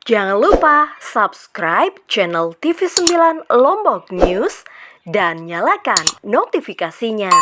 Jangan lupa subscribe channel TV9 Lombok News dan nyalakan notifikasinya.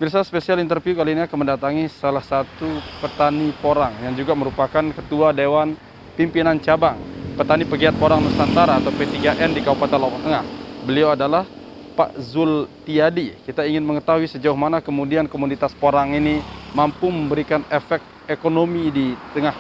Pemirsa, spesial interview kali ini akan mendatangi salah satu petani porang yang juga merupakan Ketua Dewan Pimpinan Cabang Petani Pegiat Porang Nusantara atau P3N di Kabupaten Lombok Tengah. Beliau adalah Pak Zultiadi. Kita ingin mengetahui sejauh mana kemudian komunitas porang ini mampu memberikan efek ekonomi di tengah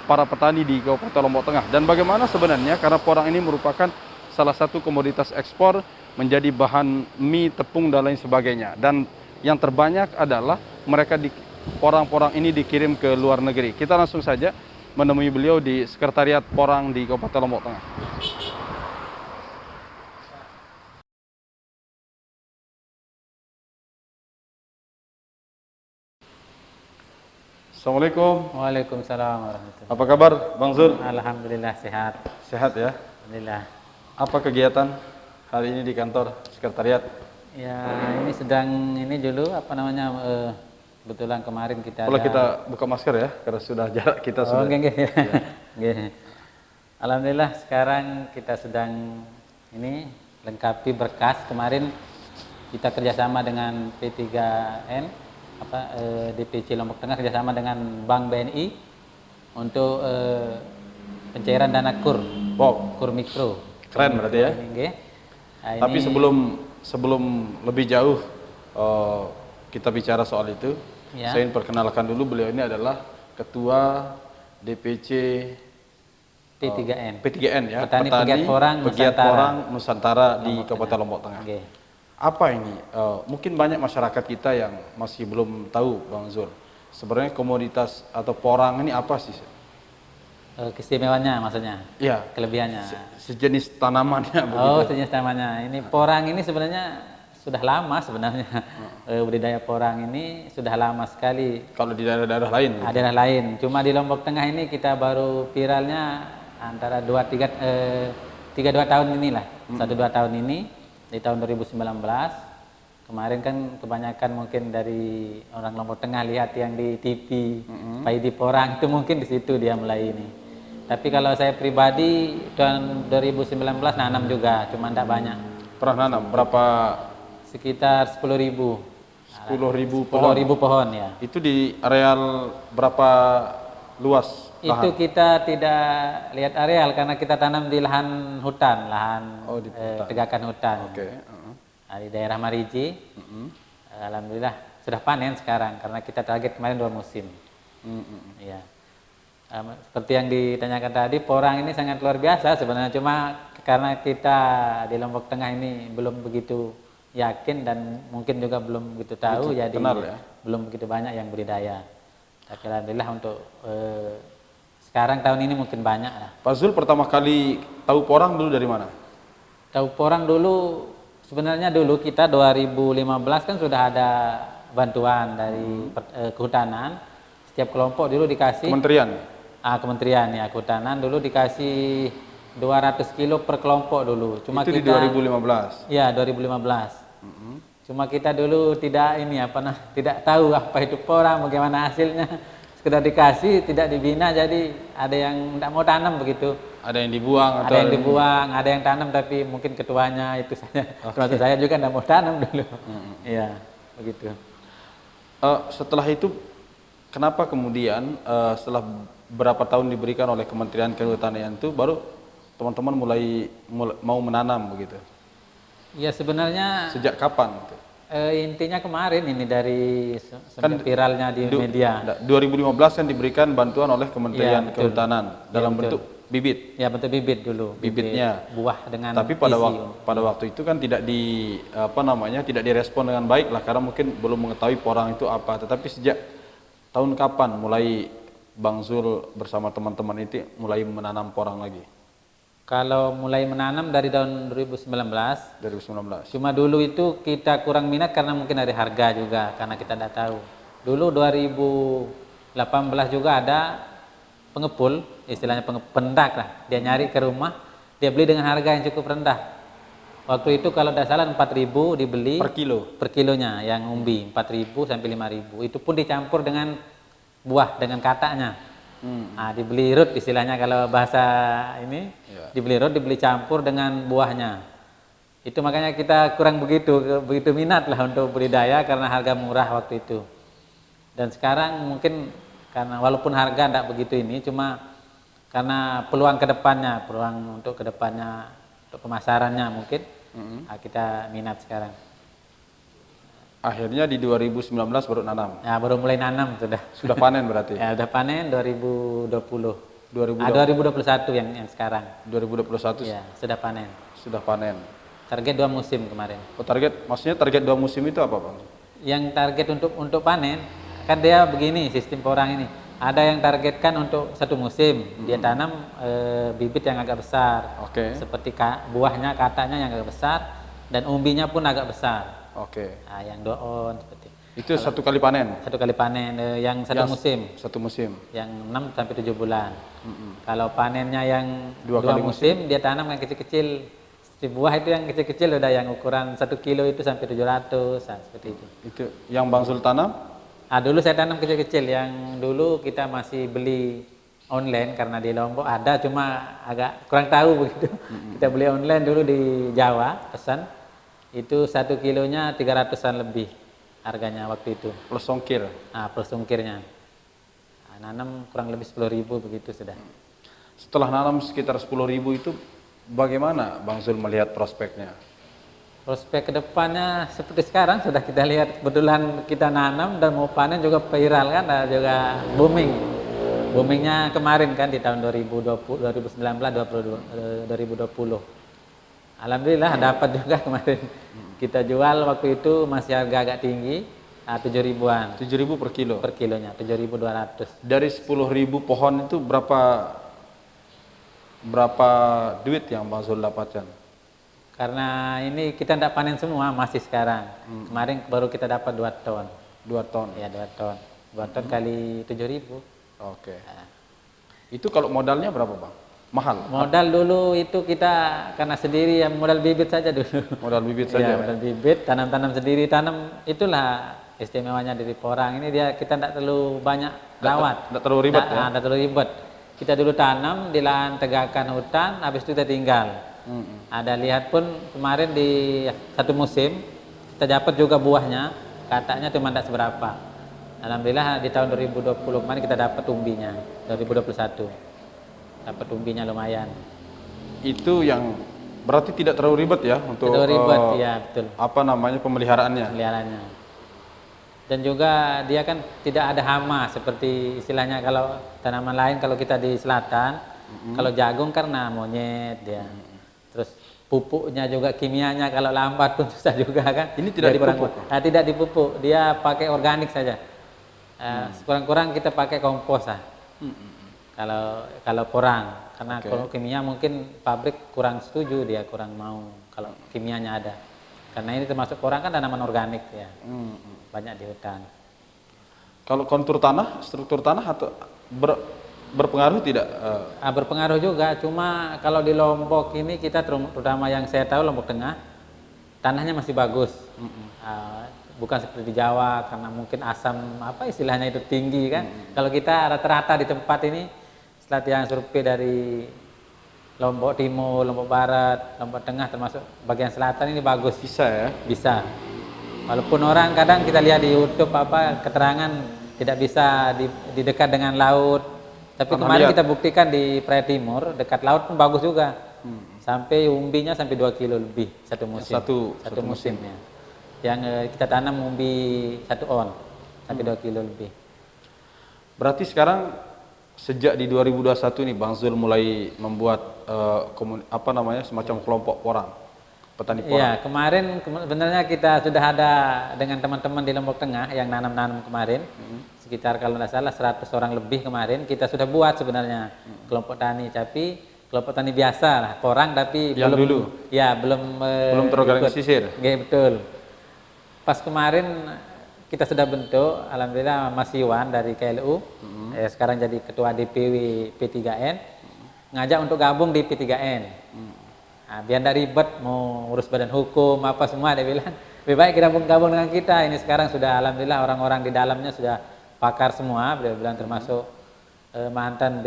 para petani di Kabupaten Lombok Tengah. Dan bagaimana sebenarnya karena porang ini merupakan salah satu komoditas ekspor menjadi bahan mie, tepung, dan lain sebagainya. Dan yang terbanyak adalah mereka di porang-porang ini dikirim ke luar negeri. Kita langsung saja menemui beliau di Sekretariat Porang di Kabupaten Lombok Tengah. Assalamualaikum. Waalaikumsalam warahmatullahi. Apa kabar, Bang Zul? Alhamdulillah sehat. Sehat ya? Alhamdulillah. Apa kegiatan hari ini di kantor Sekretariat? Ya ini sedang ini dulu kebetulan kemarin kita Kalau kita buka masker ya, karena sudah jarak kita sudah. Okay. Ya. Alhamdulillah sekarang kita sedang ini lengkapi berkas. Kemarin kita kerjasama dengan P3N DPC Lombok Tengah kerjasama dengan Bank BNI untuk pencairan dana KUR. Wow, KUR mikro. keren berarti ya. Nah, tapi sebelum lebih jauh kita bicara soal itu, ya. Saya ingin perkenalkan dulu, beliau ini adalah Ketua DPC P3N ya, Petani Pegiat Porang Nusantara di Kabupaten Lombok Tengah. Okay. Apa ini? Mungkin banyak masyarakat kita yang masih belum tahu, Bang Zul. Sebenarnya komoditas atau porang ini apa sih? Keistimewanya maksudnya? Ya. Kelebihannya? Sejenis tanamannya. Oh, sejenis tanamannya. Ini porang ini sebenarnya sudah lama sebenarnya. Budidaya porang ini sudah lama sekali. Kalau di daerah-daerah lain? Gitu. Daerah lain. Cuma di Lombok Tengah ini kita baru viralnya antara 2 tahun inilah. 1-2 tahun ini. Di tahun 2019. Kemarin kan kebanyakan mungkin dari orang Lombok Tengah lihat yang di TV, Paidi Porang itu mungkin di situ dia mulai ini. Tapi kalau saya pribadi tahun 2019 nanam juga, cuma tidak banyak. Pernah nanam berapa? Sekitar 10.000. 10.000 pohon. 10.000 pohon ya. Itu di areal berapa luas? Lahan? Itu kita tidak lihat areal karena kita tanam di lahan hutan, di hutan. tegakan hutan. Oke. Nah, di daerah Mariji. Alhamdulillah sudah panen sekarang karena kita target kemarin 2 musim. Ya. Seperti yang ditanyakan tadi, porang ini sangat luar biasa sebenarnya, cuma karena kita di Lombok Tengah ini belum begitu yakin dan mungkin juga belum begitu tahu, jadi kenal, ya? belum begitu banyak yang budidaya. Tapi alhamdulillah untuk sekarang tahun ini mungkin banyak lah. Pak Zul pertama kali tahu porang dulu dari mana? Tahu porang dulu sebenarnya dulu kita 2015 kan sudah ada bantuan dari kehutanan. Setiap kelompok dulu dikasih Kementerian ya kehutanan dulu dikasih 200 kilo per kelompok dulu. Cuma itu kita, di 2015. Ya 2015. Cuma kita dulu tidak tidak tahu apa itu porang, bagaimana hasilnya. Sekedar dikasih, tidak dibina, jadi ada yang tidak mau tanam begitu. Ada yang dibuang? Ada yang dibuang, ada yang tanam tapi mungkin ketuanya itu saja. Termasuk saya juga tidak mau tanam dulu. Iya, begitu. Setelah itu, kenapa kemudian setelah berapa tahun diberikan oleh Kementerian Kehutanan itu baru teman-teman mulai mau menanam begitu? Ya sebenarnya. Sejak kapan? Intinya kemarin ini dari viralnya di media. 2015 kan diberikan bantuan oleh Kementerian Kehutanan dalam bentuk bibit. Ya bentuk bibit dulu. Bibitnya. Buah dengan Tapi pada isi. pada waktu itu kan tidak tidak direspon dengan baik lah, karena mungkin belum mengetahui porang itu apa. Tetapi sejak tahun kapan mulai Bang Zul bersama teman-teman itu mulai menanam porang lagi? Kalau mulai menanam dari tahun 2019. 2019. Cuma dulu itu kita kurang minat karena mungkin dari harga juga, karena kita tidak tahu. Dulu 2018 juga ada pengepul, istilahnya pendak lah. Dia nyari ke rumah, dia beli dengan harga yang cukup rendah. Waktu itu kalau tidak salah 4.000 dibeli Per kilo? Per kilonya yang umbi, 4.000 sampai 5.000. Itu pun dicampur dengan buah, dengan kataknya. Nah, dibeli root istilahnya kalau bahasa ini, dibeli root, dibeli campur dengan buahnya. Itu makanya kita kurang begitu minat lah untuk budidaya karena harga murah waktu itu. Dan sekarang mungkin karena walaupun harga tidak begitu ini, cuma karena peluang kedepannya, peluang untuk kedepannya, untuk pemasarannya mungkin kita minat sekarang. Akhirnya di 2019 baru nanam. Ya baru mulai nanam sudah. Sudah panen berarti? Ya udah panen 2020. 2021 yang sekarang. 2021 Ya sudah panen. sudah panen. Target 2 musim kemarin. Maksudnya target 2 musim itu apa, Bang? Yang target untuk panen kan dia begini sistem porang ini. Ada yang targetkan untuk 1 musim, dia tanam bibit yang agak besar. Oke. Seperti buahnya, katanya yang agak besar dan umbinya pun agak besar. Oke. Nah, yang 2 on seperti itu. Satu kali panen? Satu kali panen, yang 1 musim. 1 musim. Yang 6 sampai 7 bulan. Kalau panennya yang 2 kali musim, dia tanam yang kecil-kecil. Seperti buah itu yang kecil-kecil udah yang ukuran 1 kilo itu sampai 700, nah, seperti itu. Itu yang Bang Zul tanam? Dulu saya tanam kecil-kecil, yang dulu kita masih beli online karena di Lombok ada, cuma agak kurang tahu begitu. Kita beli online dulu di Jawa, pesan. Itu 1 kilonya 300-an lebih harganya waktu itu. Plus ongkir? Plus ongkirnya. Nanam kurang lebih 10.000 begitu sudah. Setelah nanam sekitar 10.000 itu, bagaimana Bang Zul melihat prospeknya? Prospek kedepannya seperti sekarang sudah kita lihat, kebetulan kita nanam dan mau panen juga viral kan, juga booming. Boomingnya kemarin kan di tahun 2019, 2020. Alhamdulillah dapat juga kemarin. Kita jual waktu itu masih harga agak tinggi, 7.000-an. 7.000 per kilo? Per kilonya, 7.200. Dari 10.000 pohon itu berapa duit yang Bang Zul dapatkan? Karena ini kita tidak panen semua, masih sekarang. Kemarin baru kita dapat 2 ton. 2 ton? Ya 2 ton. 2 ton kali 7.000. Oke. Itu kalau modalnya berapa, Bang? Mahal? Modal dulu itu kita karena sendiri ya, modal bibit saja dulu. Modal bibit saja? Ya, modal bibit, tanam sendiri, itulah istimewanya dari porang ini, dia kita tidak terlalu banyak rawat. Tidak terlalu ribet ya? Tidak terlalu ribet. Kita dulu tanam di lahan tegakan hutan, habis itu kita tinggal. Ada lihat pun kemarin di 1 musim, kita dapat juga buahnya, katanya cuma tidak seberapa. Alhamdulillah di tahun 2020 kemarin kita dapat umbinya, 2021. Dapat umbinya lumayan. Itu yang berarti tidak terlalu ribet ya untuk ya betul. Pemeliharaannya. Dan juga dia kan tidak ada hama seperti istilahnya kalau tanaman lain, kalau kita di selatan, kalau jagung karena monyet dia. Terus pupuknya juga kimianya kalau lambat pun susah juga kan. Ini tidak dipupuk? Tidak dipupuk, dia pakai organik saja. Kurang-kurang kita pakai kompos lah. Kalau porang, karena kalau kimia mungkin pabrik kurang setuju, dia kurang mau kalau kimianya ada. Karena ini termasuk porang kan tanaman organik ya, banyak di hutan. Kalau kontur tanah, struktur tanah atau berpengaruh tidak? Berpengaruh juga, cuma kalau di Lombok ini kita terutama yang saya tahu Lombok Tengah, tanahnya masih bagus. Bukan seperti di Jawa karena mungkin asam istilahnya itu tinggi kan. Kalau kita rata-rata di tempat ini, setelah yang survei dari Lombok Timur, Lombok Barat, Lombok Tengah termasuk bagian selatan ini bagus. Bisa ya? Bisa. Walaupun orang kadang kita lihat di YouTube keterangan tidak bisa di dekat dengan laut. Tapi kemarin kita buktikan di Praia Timur dekat laut pun bagus juga. Sampai umbinya sampai 2 kilo lebih 1 musim. Satu musimnya. Yang kita tanam umbi 1 on sampai 2 kilo lebih. Berarti sekarang sejak di 2021 ini Bang Zul mulai membuat semacam kelompok porang, petani porang. Iya, kemarin sebenarnya kita sudah ada dengan teman-teman di Lombok Tengah yang nanam-nanam kemarin. Sekitar kalau tidak salah 100 orang lebih kemarin kita sudah buat sebenarnya kelompok tani, tapi kelompok tani biasa lah, porang tapi Yang belum dulu? Ya, belum terorganisir. Iya, betul. Pas kemarin kita sudah bentuk, alhamdulillah Mas Iwan dari KLU, sekarang jadi ketua DPW P3N, ngajak untuk gabung di P3N. Nah, biar tidak ribet mau urus badan hukum apa semua, dia bilang lebih baik kita gabung dengan kita. Ini sekarang sudah alhamdulillah orang-orang di dalamnya sudah pakar semua, beliau bilang termasuk mantan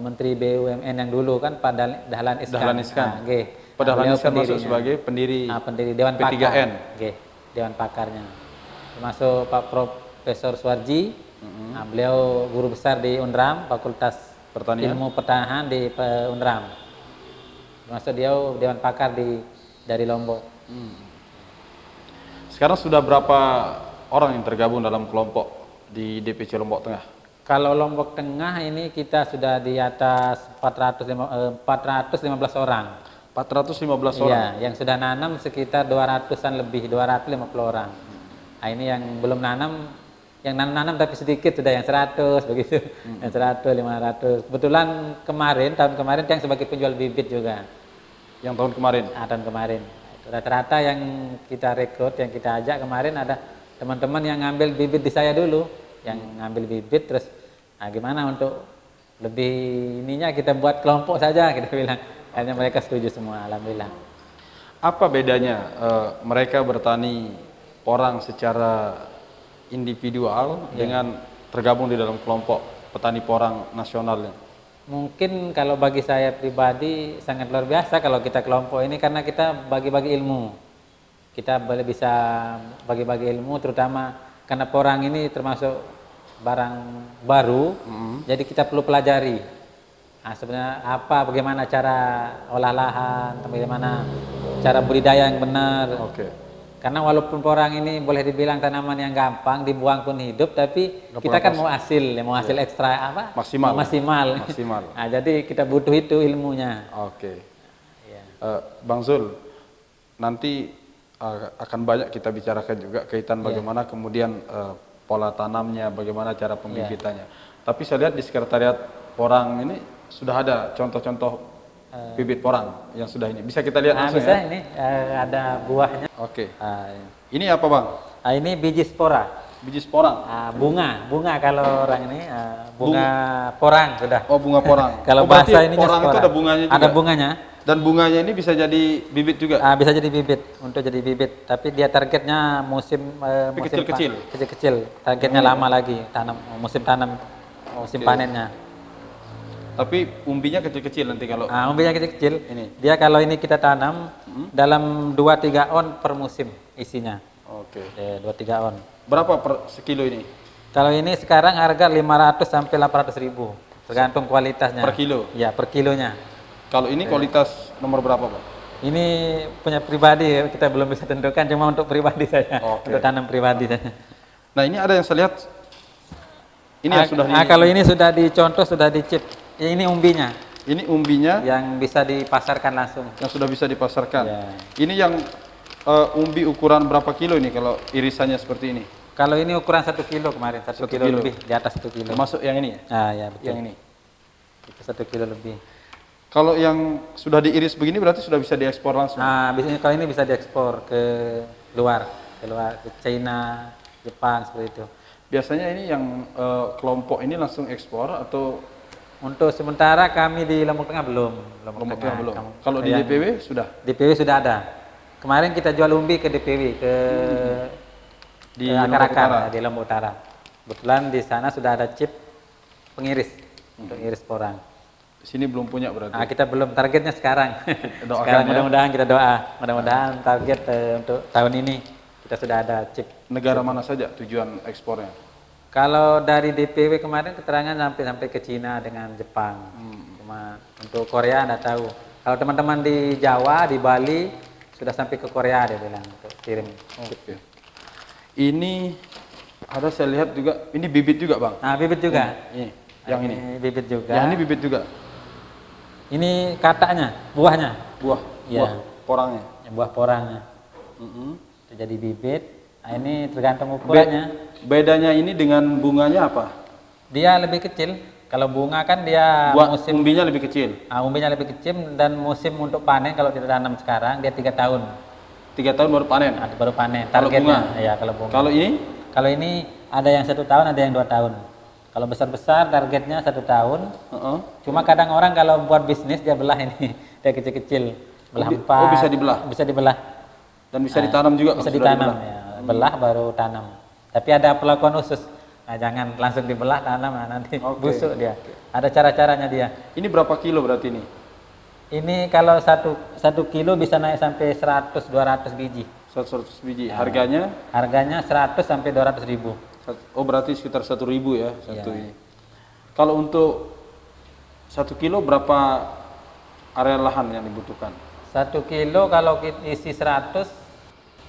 Menteri BUMN yang dulu kan Pak Dahlan Iskan. Dahlan Iskan. Pak Nah, Dahlan Iskan masuk pendirinya. sebagai pendiri Pendiri Dewan Pakar. P3N. Dewan Pakarnya. Termasuk Pak Profesor Suwarji. Nah, beliau guru besar di UNRAM, Fakultas Pertanian. Ilmu Pertanahan di UNRAM. Termasuk dia Dewan Pakar dari Lombok. Sekarang sudah berapa orang yang tergabung dalam kelompok di DPC Lombok Tengah? Kalau Lombok Tengah ini kita sudah di atas 415 orang. 415 orang. Iya, yang sudah nanam sekitar 200-an lebih, 250 orang. Nah, ini yang belum nanam, yang nanam tapi sedikit sudah yang 100 begitu. Yang 100, 500. Kebetulan tahun kemarin yang sebagai penjual bibit juga. Yang tahun kemarin? Tahun kemarin. Rata-rata yang kita rekrut, yang kita ajak kemarin ada teman-teman yang ngambil bibit di saya dulu, yang ngambil bibit terus gimana untuk lebih ininya kita buat kelompok saja, kita bilang. Akhirnya mereka setuju semua, alhamdulillah. Apa bedanya mereka bertani porang secara individual dengan tergabung di dalam kelompok petani porang nasional? Mungkin kalau bagi saya pribadi sangat luar biasa kalau kita kelompok ini, karena kita bagi-bagi ilmu. Kita bisa bagi-bagi ilmu, terutama karena porang ini termasuk barang baru, jadi kita perlu pelajari. Nah, sebenarnya bagaimana cara olah lahan, bagaimana cara budidaya yang benar. Karena walaupun porang ini boleh dibilang tanaman yang gampang, dibuang pun hidup, tapi kita kan mau hasil ekstra maksimal. Nah, jadi kita butuh itu ilmunya. Bang Zul, nanti akan banyak kita bicarakan juga kaitan bagaimana kemudian pola tanamnya, bagaimana cara pembibitannya. Tapi saya lihat di sekretariat porang ini sudah ada contoh-contoh bibit porang yang sudah ini. Bisa kita lihat langsung bisa ya? Ini ada buahnya. Ini apa Bang? Ini biji spora. Biji sporang? Bunga kalau orang ini bunga porang sudah. Oh, bunga porang. Kalau bahasa ini porang itu ada bunganya juga? Ada bunganya. Dan bunganya ini bisa jadi bibit juga? Bisa jadi bibit, untuk jadi bibit. Tapi dia targetnya musim kecil-kecil. Targetnya lama lagi, musim panennya. Tapi umbinya kecil-kecil nanti kalau... umbinya kecil-kecil. Dia kalau ini kita tanam dalam 2-3 on per musim isinya. 2-3 on. Berapa per sekilo ini? Kalau ini sekarang harga 500 sampai 800 ribu. Tergantung kualitasnya. Per kilo? Ya, per kilonya. Kalau ini kualitas nomor berapa Pak? Ini punya pribadi, kita belum bisa tentukan, cuma untuk pribadi saja. Untuk tanam pribadi saja. Nah, ini ada yang saya lihat. Ini yang sudah kalau ini sudah dicontoh, sudah dicip. Ini umbinya. Ini umbinya yang bisa dipasarkan langsung. Yang sudah bisa dipasarkan. Ya. Ini yang umbi ukuran berapa kilo ini kalau irisannya seperti ini? Kalau ini ukuran 1 kilo kemarin, 1 kilo lebih, di atas 1 kilo. Termasuk yang ini ya? Ya betul. Yang ini? Itu 1 kilo lebih. Kalau yang sudah diiris begini berarti sudah bisa diekspor langsung? Biasanya kalau ini bisa diekspor ke luar, ke China, Jepang, seperti itu. Biasanya ini yang kelompok ini langsung ekspor atau? Untuk sementara kami di Lombok Tengah belum. Lombok Tengah belum. Kalau di DPW sudah? DPW sudah ada. Kemarin kita jual umbi ke DPW, di Akar-Akar, di Lombok Utara. Kebetulan di sana sudah ada chip pengiris untuk iris porang. Di sini belum punya berarti? Kita belum, targetnya sekarang. Doakan mudah-mudahan kita doa. Mudah-mudahan target untuk tahun ini kita sudah ada chip. Negara mana saja tujuan ekspornya? Kalau dari DPW kemarin keterangan sampai ke Cina dengan Jepang. Cuma untuk Korea anda tahu. Kalau teman-teman di Jawa, di Bali sudah sampai ke Korea dia bilang untuk kirim. Ini ada saya lihat juga, ini bibit juga Bang? Bibit juga. Ini. Yang ini. bibit juga. Yang ini bibit juga. Ini kataknya, buahnya. Buah. Iya. Buah porangnya. Buah porangnya. Mm-mm. Itu jadi bibit. Nah, ini tergantung ukurannya. Bedanya ini dengan bunganya apa? Dia lebih kecil. Kalau bunga kan dia Buat musim umbinya lebih kecil. umbinya lebih kecil dan musim untuk panen kalau kita tanam sekarang dia 3 tahun. 3 tahun baru panen. Baru panen. Kalau Targetnya. bunga? Ya, kalau bunga. Kalau ini Kalau ini ada yang 1 tahun, ada yang 2 tahun. Kalau besar-besar targetnya 1 tahun. Cuma kadang orang kalau buat bisnis dia belah ini, dia kecil-kecil, belah empat. bisa dibelah? Bisa dibelah. dan bisa ditanam juga. Bisa kalau sudah ditanam dibelah. ya, belah baru tanam. Tapi ada perlakuan khusus. Nah, jangan langsung dibelah tanam, nah, nanti busuk dia. Ada cara-caranya dia. Ini berapa kilo berarti ini? Ini kalau satu kilo bisa naik sampai 100-200 biji. 100 biji. Harganya? Harganya 100 sampai 200 ribu. Oh, berarti sekitar 1.000 ya satu Iya. ini. Kalau untuk 1 kilo berapa area lahan yang dibutuhkan? 1 kilo kalau isi 100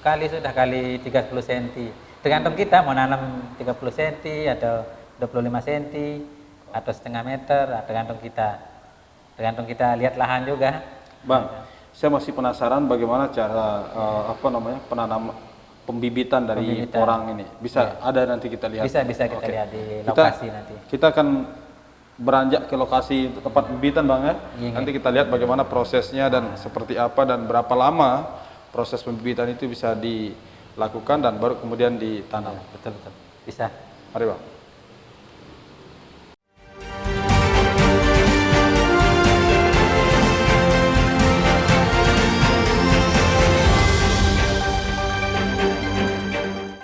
kali 30 cm. Tergantung kita mau nanam 30 cm atau 25 cm atau setengah meter, tergantung kita. Tergantung kita lihat lahan juga. Bang, saya masih penasaran bagaimana cara pembibitan dari Pembibitan. porang ini. Bisa ada nanti kita lihat. Bisa kita Oke. lihat di lokasi nanti. Kita akan beranjak ke lokasi tempat pembibitan Bang ya. Iya. Nanti kita lihat bagaimana prosesnya dan seperti apa dan berapa lama proses pembibitan itu bisa dilakukan dan baru kemudian ditanam. Betul. Bisa. Mari Bang.